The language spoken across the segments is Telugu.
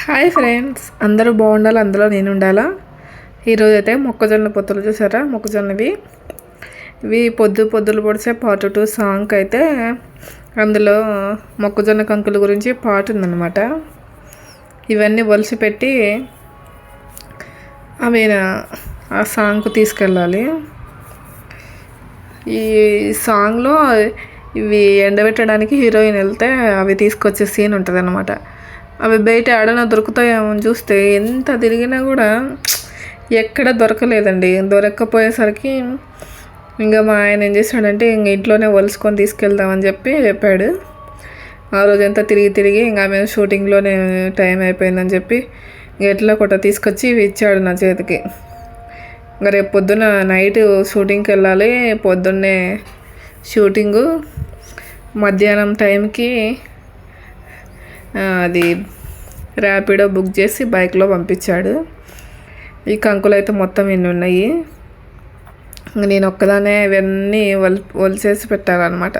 హాయ్ ఫ్రెండ్స్, అందరూ బాగుండాలి, అందులో నేను ఉండాలా. ఈరోజు అయితే మొక్కజొన్న పొత్తులు చూసారా, మొక్కజొన్నవి ఇవి పొద్దులు పొడిచే పార్ట్ 2 సాంగ్ అయితే అందులో మొక్కజొన్న కంకుల గురించి పాట ఉందన్నమాట. ఇవన్నీ ఒలిసి పెట్టి అవి ఆ సాంగ్కు తీసుకెళ్ళాలి. ఈ సాంగ్లో ఇవి ఎండబెట్టడానికి హీరోయిన్ వెళ్తే అవి తీసుకొచ్చే సీన్ ఉంటుంది అన్నమాట. అవి బయట ఏడైనా దొరుకుతాయేమో చూస్తే ఎంత తిరిగినా కూడా ఎక్కడ దొరకలేదండి. దొరక్కపోయేసరికి ఇంకా మా ఆయన ఏం చేశాడంటే ఇంక ఇంట్లోనే ఒలుసుకొని తీసుకెళ్దామని చెప్పాడు. ఆ రోజు ఎంత తిరిగి ఇంకా మేము షూటింగ్లోనే టైం అయిపోయిందని చెప్పి ఎట్లా కొట్ట తీసుకొచ్చి ఇచ్చాడు నా చేతికి. ఇంకా రేపు పొద్దున్న నైట్ షూటింగ్కి వెళ్ళాలి. పొద్దున్నే షూటింగు, మధ్యాహ్నం టైంకి అది ర్యాపిడో బుక్ చేసి బైక్లో పంపించాడు. ఈ కంకులు అయితే మొత్తం ఇన్ని ఉన్నాయి. నేను ఒక్కదానే ఇవన్నీ ఒలిచేసి పెట్టాలన్నమాట.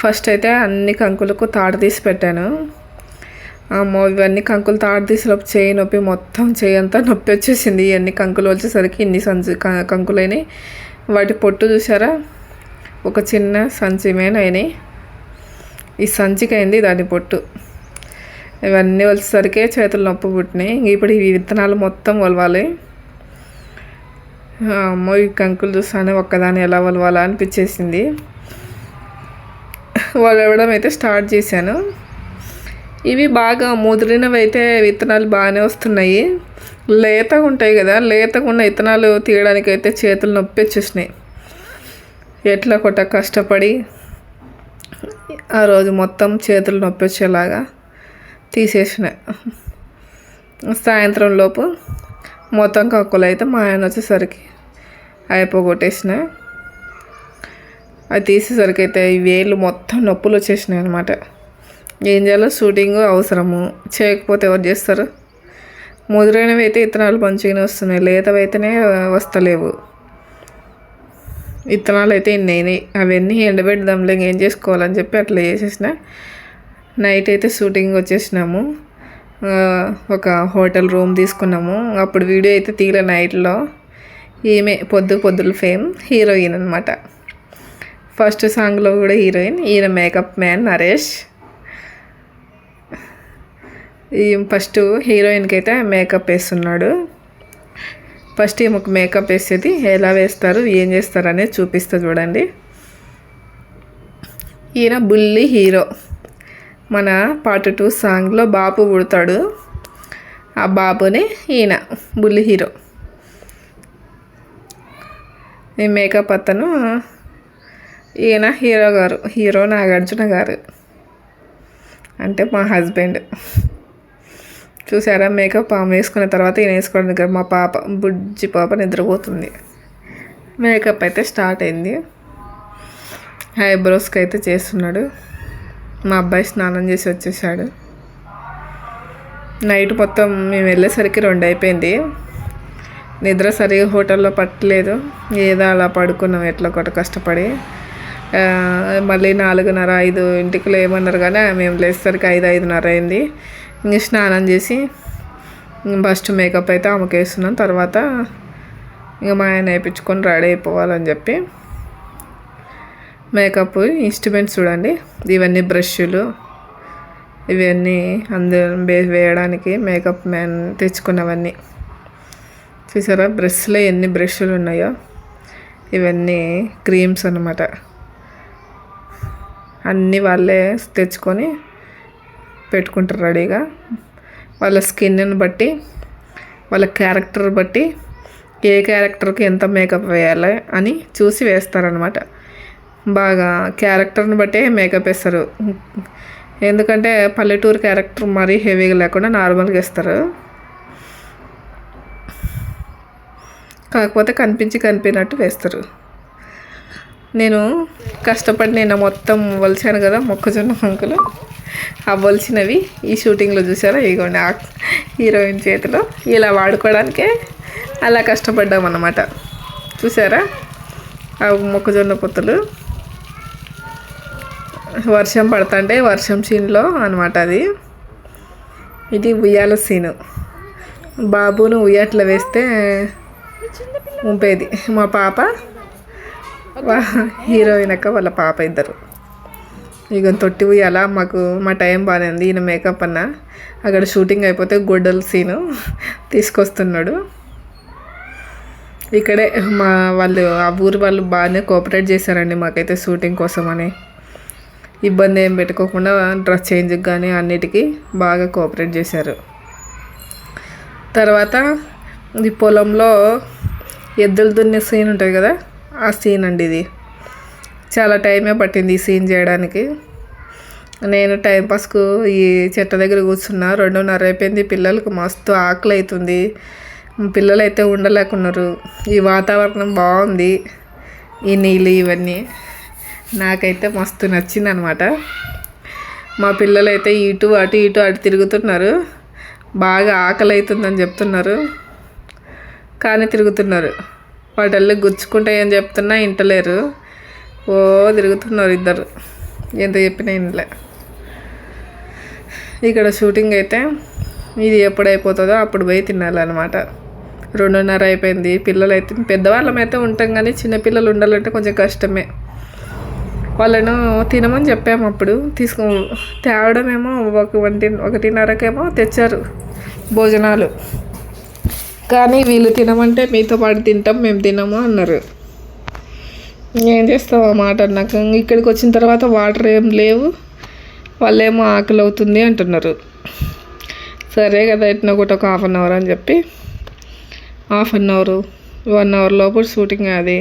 ఫస్ట్ అయితే అన్ని కంకులకు తాడు తీసి పెట్టాను. ఇవన్నీ కంకులు తాడు తీసేలోపు చేయి నొప్పి, మొత్తం చేయి అంతా నొప్పి వచ్చేసింది. ఇవన్నీ కంకులు వచ్చేసరికి ఇన్ని కంకులైనాయి. వాటి పొట్టు చూసారా, ఒక చిన్న సంచి అయినాయి. ఈ సంచికి అయింది దాని పొట్టు. ఇవన్నీ వచ్చేసరికి చేతులు నొప్పి పుట్టినాయి. ఇప్పుడు ఈ విత్తనాలు మొత్తం ఒలవాలి. అమ్మో, ఈ కంకులు చూస్తానే ఒక్కదాన్ని ఎలా ఒలవాలా అనిపించేసింది. ఒలవడం అయితే స్టార్ట్ చేశాను. ఇవి బాగా ముదిరినవి అయితే విత్తనాలు బాగానే వస్తున్నాయి. లేతగా ఉంటాయి కదా, లేతగా ఉన్న విత్తనాలు తీయడానికి అయితే చేతులు నొప్పి వచ్చేసినాయి. ఎట్లా కొట్ట కష్టపడి ఆ రోజు మొత్తం చేతులు నొప్పి వచ్చేలాగా తీసేసిన. సాయంత్రం లోపు మొత్తం కంకులు అయితే మా ఆయన వచ్చేసరికి అయిపోగొట్టేసిన. అది తీసేసరికి అయితే ఈ వేళ్ళు మొత్తం నొప్పులు వచ్చేసినాయి అనమాట. ఏం చేయాలో, షూటింగ్ అవసరము, చేయకపోతే ఎవరు చేస్తారు. ముదిరైనవి అయితే విత్తనాలు మంచిగానే వస్తున్నాయి, లేతవి అయితేనే వస్తలేవు. విత్తనాలు అయితే ఇన్ని అయినాయి. అవన్నీ ఎండబెడదాంలే, ఏం చేసుకోవాలని చెప్పి అట్లా చేసేసిన. నైట్ అయితే షూటింగ్ వచ్చేసినాము. ఒక హోటల్ రూమ్ తీసుకున్నాము. అప్పుడు వీడియో అయితే తీయలే నైట్లో. ఈమె పొద్దుల ఫేమ్ హీరోయిన్ అనమాట. ఫస్ట్ సాంగ్లో కూడా హీరోయిన్. ఈయన మేకప్ మ్యాన్ నరేష్. ఈ ఫస్ట్ హీరోయిన్కి అయితే మేకప్ వేస్తున్నాడు. ఫస్ట్ ఈమెకు మేకప్ వేసేది ఎలా వేస్తారు, ఏం చేస్తారు అనేది చూపిస్తా చూడండి. ఈయన బుల్లి హీరో. మన పార్ట్ 2 సాంగ్లో బాబు పుడతాడు. ఆ బాబుని ఈయన బుల్లి హీరో. ఈ మేకప్ అతను ఈయన హీరో గారు, హీరో నాగార్జున గారు, అంటే మా హస్బెండ్. చూసారా, మేకప్ ఆమె వేసుకున్న తర్వాత ఈయన వేసుకోవడం దగ్గర మా పాప, బుజ్జి పాప నిద్రపోతుంది. మేకప్ అయితే స్టార్ట్ అయింది. ఐబ్రోస్కి అయితే చేస్తున్నాడు. మా అబ్బాయి స్నానం చేసి వచ్చేసాడు. నైట్ మొత్తం మేము వెళ్ళేసరికి 2 అయిపోయింది. నిద్ర సరిగా హోటల్లో పట్టలేదు. ఏదో అలా పడుకున్నాం ఎట్లా ఒకటి కష్టపడి. మళ్ళీ 4:30, 5 ఇంటికి లేమన్నారు కానీ మేము లేచేసరికి 5, 5:30 అయింది. ఇంక స్నానం చేసి ఫస్ట్ మేకప్ అయితే ఆమెకు వేస్తున్నాం. తర్వాత ఇంక మా ఆయన వేయించుకొని రెడీ అయిపోవాలని చెప్పి మేకప్ ఇన్స్ట్రుమెంట్స్ చూడండి. ఇవన్నీ బ్రష్లు, ఇవన్నీ వేయడానికి మేకప్ మ్యాన్ తెచ్చుకున్నవన్నీ. చూసారా, బ్రష్లో ఎన్ని బ్రష్లు ఉన్నాయో. ఇవన్నీ క్రీమ్స్ అన్నమాట. అన్నీ వాళ్ళే తెచ్చుకొని పెట్టుకుంటారు రెడీగా. వాళ్ళ స్కిన్ని బట్టి, వాళ్ళ క్యారెక్టర్ బట్టి ఏ క్యారెక్టర్కి ఎంత మేకప్ వేయాలి అని చూసి వేస్తారనమాట. బాగా క్యారెక్టర్ని బట్టే మేకప్ వేస్తారు. ఎందుకంటే పల్లెటూరు క్యారెక్టర్ మరీ హెవీగా లేకుండా నార్మల్గా వేస్తారు. కాకపోతే కనిపించినట్టు వేస్తారు. నేను కష్టపడి నిన్న మొత్తం ఒలిచాను కదా మొక్కజొన్న కంకులు. ఆ ఒలిచినవి ఈ షూటింగ్లో చూసారా, ఇగోండి ఆ హీరోయిన్ చేతిలో. ఇలా వాడుకోవడానికే అలా కష్టపడ్డామన్నమాట. చూసారా, ఆ మొక్కజొన్న పొత్తులు. వర్షం పడుతుంటే వర్షం సీన్లో అనమాట అది. ఇది ఉయ్యాల సీను. బాబును ఉయ్యాట్లో వేస్తే ఉంపేది మా పాప, హీరోయిన్ అక్క వాళ్ళ పాప ఇద్దరు. ఇక తొట్టి ఉయ్యాల. మాకు మా టైం బాగానే ఉంది. ఈయన మేకప్ అన్న అక్కడ షూటింగ్ అయిపోతే గొడ్డల సీను తీసుకొస్తున్నాడు. ఇక్కడే మా వాళ్ళు ఆ ఊరి వాళ్ళు బాగానే కోఆపరేట్ చేశారండి మాకైతే షూటింగ్ కోసమని. ఇబ్బంది ఏం పెట్టుకోకుండా డ్రెస్ చేంజ్కి కానీ అన్నిటికీ బాగా కోఆపరేట్ చేశారు. తర్వాత ఈ పొలంలో ఎద్దులు దున్నే సీన్ ఉంటుంది కదా, ఆ సీన్ అండి ఇది. చాలా టైమే పట్టింది ఈ సీన్ చేయడానికి. నేను టైంపాస్కు ఈ చెట్ట దగ్గర కూర్చున్నా. 2:30 అయిపోయింది. పిల్లలకు మస్తు ఆకలి అవుతుంది. పిల్లలు అయితే ఉండలేకున్నారు. ఈ వాతావరణం బాగుంది, ఈ నీళ్ళు ఇవన్నీ నాకైతే మస్తు నచ్చింది అనమాట. మా పిల్లలు అయితే ఇటు అటు తిరుగుతున్నారు. బాగా ఆకలి అవుతుందని చెప్తున్నారు కానీ తిరుగుతున్నారు. వాటల్ని గుచ్చుకుంటాయని చెప్తున్నా ఇంటలేరు. ఓ తిరుగుతున్నారు ఇద్దరు, ఎంత చెప్పినా ఇంట్లో. ఇక్కడ షూటింగ్ అయితే ఇది ఎప్పుడు అయిపోతుందో అప్పుడు పోయి తినాలన్నమాట. 2:30 అయిపోయింది. పిల్లలు అయితే పెద్దవాళ్ళమైతే ఉంటాం కానీ చిన్నపిల్లలు ఉండాలంటే కొంచెం కష్టమే. వాళ్ళను తినమని చెప్పాము. అప్పుడు తేవడమేమో 1:30కేమో తెచ్చారు భోజనాలు. కానీ వీళ్ళు తినమంటే మీతో పాటు తింటాం, మేము తినము అన్నారు. ఏం చేస్తావు ఆ మాట అన్నాక. ఇక్కడికి వచ్చిన తర్వాత వాటర్ ఏం లేవు, వాళ్ళేమో ఆకలి అవుతుంది అంటున్నారు. సరే కదా ఎట్లా ఒకటి ఒక 1/2 అవర్ అని చెప్పి 1/2 అవర్ 1 అవర్ లోపు షూటింగ్ అది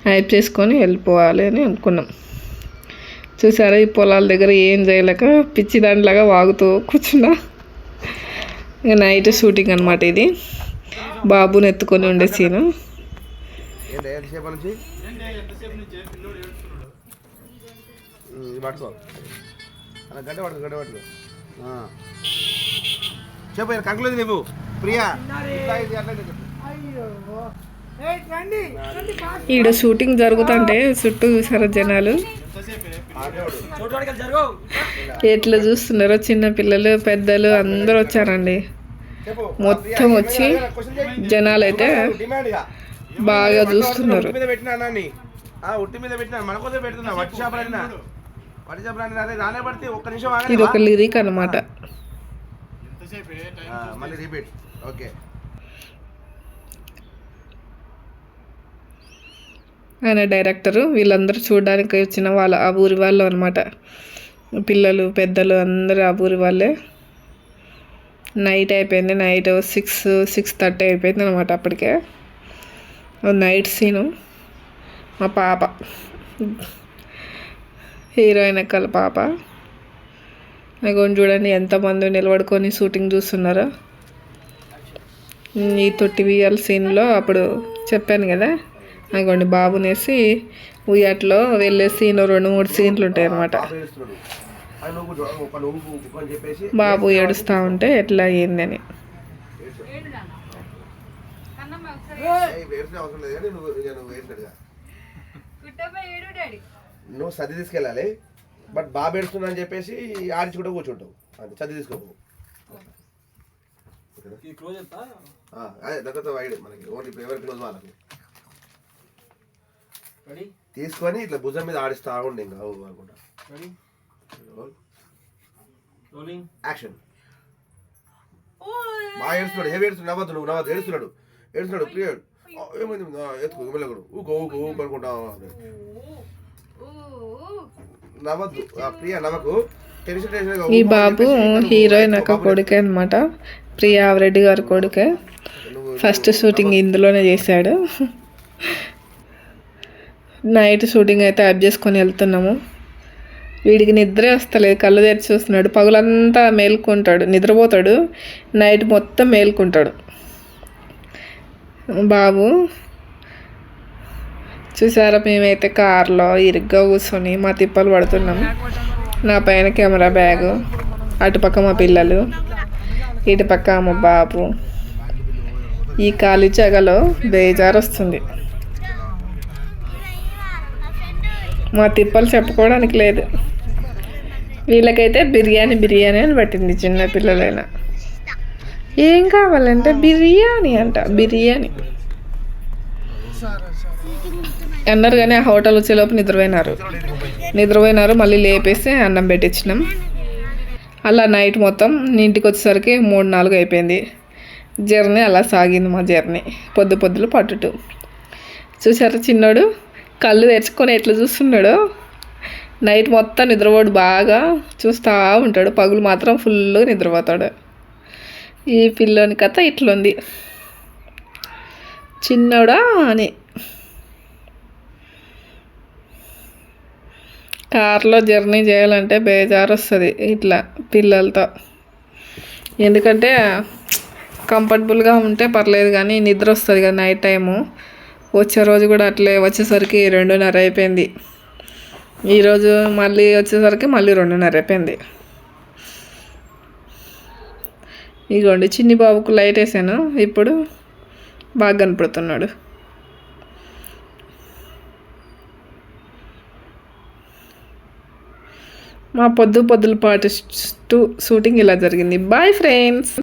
హైప్ చేసుకొని వెళ్ళిపోవాలి అని అనుకున్నాం. చూసారా ఈ పొలాల దగ్గర ఏం చేయలేక పిచ్చి దాంట్లాగా వాగుతూ కూర్చున్నా. ఇక నైట్ షూటింగ్ అనమాట ఇది. బాబుని ఎత్తుకొని ఉండే సీను. ఈడ షూటింగ్ జరుగుతుంటే చుట్టూ చూసారా జనాలు ఎట్లా చూస్తున్నారో. చిన్న పిల్లలు పెద్దలు అందరూ వచ్చారండి. మొత్తం వచ్చి జనాలు అయితే బాగా చూస్తున్నారు. ఇది ఒక లిరిక్ అన్నమాట. ఆయన డైరెక్టరు. వీళ్ళందరూ చూడడానికి వచ్చిన వాళ్ళ ఆ ఊరి వాళ్ళు అనమాట. పిల్లలు పెద్దలు అందరూ ఆ ఊరి వాళ్ళే. నైట్ అయిపోయింది. నైట్ 6:30 అయిపోయింది అనమాట. అప్పటికే నైట్ సీను. మా పాప హీరోయిన్ ఎక్కల పాప. అగోని చూడండి ఎంతమంది నిలబడుకొని షూటింగ్ చూస్తున్నారో. ఈ తొట్టి ఉయ్యాల సీన్లో అప్పుడు చెప్పాను కదా, అగోండి బాబునేసి ఉయ్యాట్లో వెళ్ళే సీన్ 2-3 సీన్లు ఉంటాయి అన్నమాట. బాబు ఏడుస్తూ ఉంటే ఎట్లా అయ్యిందని. నువ్వు సర్ది తీసుకెళ్ళాలి, బట్ బాబు ఏడుస్తున్నా అని చెప్పేసి ఆడించి కూడా కూర్చుంటావు. అంతే, సర్ది తీసుకోకు. అదే దగ్గరతో వైడ్ మనకి ఓన్లీ ఎవరి క్లోజ్ వాళ్ళకి తీసుకొని ఇట్లా భుజం మీద ఆడిస్తా ఉండి ఇంకా అనుకుంటా. యాక్షన్. బాగా ఏడుస్తున్నాడు, హెవీ ఏడుస్తున్నాడు. నవ్వద్దు, నువ్వు నవ్వద్దు. ఏడుస్తున్నాడు ప్రియుడు. ఏమైంది ఎత్తుకో ఇమ్మలేడు ఊకో అనుకుంటా. నవ్వద్దు ప్రియా, నవ్వకు. ఈ బాబు హీరోయిన్ ఒక కొడుకే అనమాట. ప్రియా రెడ్డి గారి కొడుకే. ఫస్ట్ షూటింగ్ ఇందులోనే చేశాడు. నైట్ షూటింగ్ అయితే యాప్ చేసుకొని వెళ్తున్నాము. వీడికి నిద్రే వస్తలేదు, కళ్ళు తెరిచి చూస్తున్నాడు. పగులంతా మేల్కుంటాడు, నిద్రపోతాడు. నైట్ మొత్తం మేల్కుంటాడు బాబు. చూసారా, మేమైతే కార్లో ఇరుగ్గా కూర్చొని మా తిప్పలు పడుతున్నాం. నా పైన కెమెరా బ్యాగు, అటుపక్క మా పిల్లలు, ఇటుపక్క మా బాబు. ఈ ఖాళీ జగలో బేజారు వస్తుంది. మా తిప్పలు చెప్పుకోవడానికి లేదు. వీళ్ళకైతే బిర్యానీ అని పట్టింది చిన్న పిల్లలైనా. ఏం కావాలంటే బిర్యానీ అంట, బిర్యానీ అన్నారు. కానీ ఆ హోటల్ వచ్చేలోపు నిద్రపోయినారు. మళ్ళీ లేపేసి అన్నం పెట్టించినాం. అలా నైట్ మొత్తం ఇంటికి వచ్చేసరికి 3-4 అయిపోయింది. జర్నీ అలా సాగింది మా జర్నీ, పొద్దులు పట్టుటు. చూసారా చిన్నోడు కళ్ళు తెరుచుకొని ఎట్లా చూస్తున్నాడు. నైట్ మొత్తం నిద్రపోడు, బాగా చూస్తూ ఉంటాడు. పగులు మాత్రం ఫుల్గా నిద్రపోతాడు. ఈ పిల్లోని కథ ఇట్లుంది. చిన్నోడా అని కార్లో జర్నీ చేయాలంటే బేజారు వస్తుంది ఇట్లా పిల్లలతో. ఎందుకంటే కంఫర్టబుల్గా ఉంటే పర్లేదు, కానీ నిద్ర వస్తుంది కదా నైట్ టైము. వచ్చే రోజు కూడా అట్లే వచ్చేసరికి 2:30 అయిపోయింది. ఈరోజు మళ్ళీ వచ్చేసరికి మళ్ళీ 2:30 అయిపోయింది. ఇగోండి చిన్ని బాబుకు లైట్ వేసాను, ఇప్పుడు బాగా కనపడుతున్నాడు. మా పొద్దుల పాటు షూటింగ్ ఇలా జరిగింది. Boy friends.